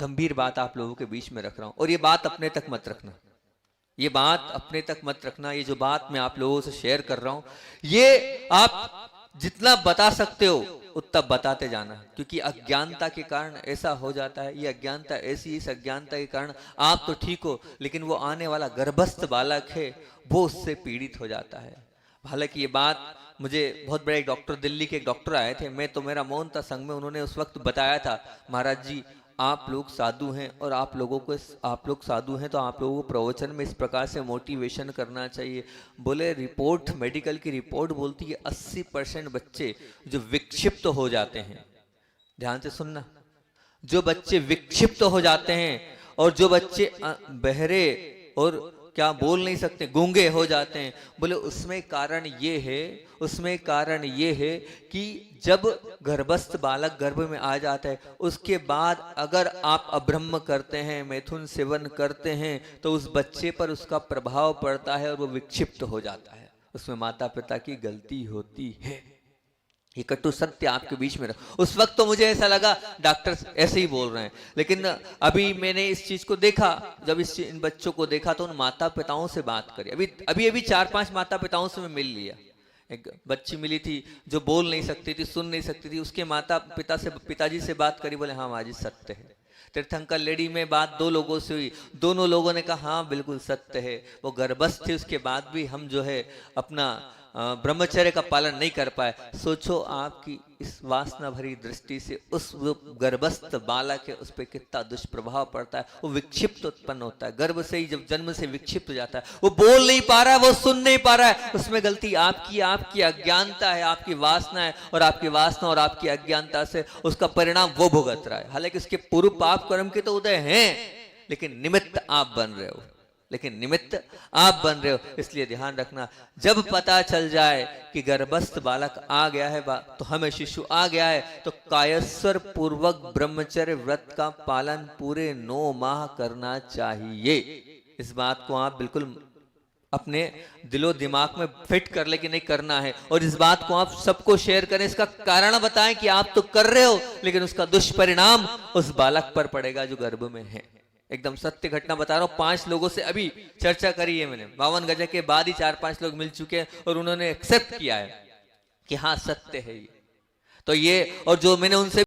गंभीर बात आप लोगों के बीच में रख रहा हूं, और ये बात अपने तक मत रखना, ये बात अपने तक मत रखना। ये जो बात मैं आप लोगों से शेयर कर रहा हूं, ये आप जितना बता सकते हो उतना बताते जाना, क्योंकि अज्ञानता के कारण ऐसा हो जाता है। ये अज्ञानता ऐसी, इस अज्ञानता के कारण आप तो ठीक हो, लेकिन वो आने वाला गर्भस्थ बालक है वो उससे पीड़ित हो जाता है। हालांकि ये बात मुझे बहुत बड़े एक डॉक्टर, दिल्ली के एक डॉक्टर आए थे, मैं तो मेरा मौन था संग में, उन्होंने उस वक्त बताया था, महाराज जी आप लोग साधु हैं और आप लोग साधु हैं तो आप लोगों को प्रवचन में इस प्रकार से मोटिवेशन करना चाहिए। बोले रिपोर्ट, मेडिकल की रिपोर्ट बोलती है 80% बच्चे जो विक्षिप्त हो जाते हैं, ध्यान से सुनना, जो बच्चे विक्षिप्त हो जाते हैं और जो बच्चे बहरे और क्या बोल नहीं सकते, गूंगे हो जाते हैं, बोले उसमें कारण ये है कि जब गर्भस्थ बालक गर्भ में आ जाता है उसके बाद अगर आप अब्रह्म करते हैं, मैथुन सेवन करते हैं, तो उस बच्चे पर उसका प्रभाव पड़ता है और वो विक्षिप्त हो जाता है। उसमें माता पिता की गलती होती है। ये कटु सत्य आपके बीच में रख। उस वक्त तो मुझे ऐसा लगा डॉक्टर ऐसे ही बोल रहे हैं, लेकिन अभी मैंने इस चीज को देखा, जब इन बच्चों को देखा तो उन माता पिताओं से बात करी। अभी 4-5 माता पिताओं से मैं मिल लिया। एक बच्ची मिली थी जो बोल नहीं सकती थी, सुन नहीं सकती थी, उसके पिताजी से बात करी, बोले हाँ माँ जी सत्य है। तीर्थंकर लेडी में बात 2 लोगों से हुई, दोनों लोगों ने कहा हाँ बिल्कुल सत्य है, वो गर्भस्थ थे, उसके बाद भी हम जो है अपना ब्रह्मचर्य का पालन नहीं कर पाए। सोचो आपकी इस वासना भरी दृष्टि से उस गर्भस्थ बालक है उस पर कितना दुष्प्रभाव पड़ता है। वो विक्षिप्त उत्पन्न होता है, गर्भ से ही जब जन्म से विक्षिप्त हो जाता है, वो बोल नहीं पा रहा है, वो सुन नहीं पा रहा है। उसमें गलती आपकी अज्ञानता है, आपकी वासना है, और आपकी वासना और आपकी अज्ञानता से उसका परिणाम वो भुगत रहा है। हालांकि उसके पूर्व पाप कर्म के तो उदय हैं, लेकिन निमित्त आप बन रहे हो, इसलिए ध्यान रखना, जब पता चल जाए कि गर्भस्थ बालक आ गया है तो हमें शिशु आ गया है, तो कायस्वर पूर्वक ब्रह्मचर्य व्रत का पालन पूरे 9 माह करना चाहिए। इस बात को आप बिल्कुल अपने दिलो दिमाग में फिट कर ले कि नहीं करना है, और इस बात को आप सबको शेयर करें, इसका कारण बताएं कि आप तो कर रहे हो लेकिन उसका दुष्परिणाम उस बालक पर पड़ेगा जो गर्भ में है। एकदम सत्य घटना बता रहा हूं। 5 लोगों से अभी चर्चा करी है मैंने, 52 गजा के बाद ही 4-5 लोग मिल चुके हैं और उन्होंने एक्सेप्ट किया है कि हाँ सत्य है ये। तो ये, और जो मैंने उनसे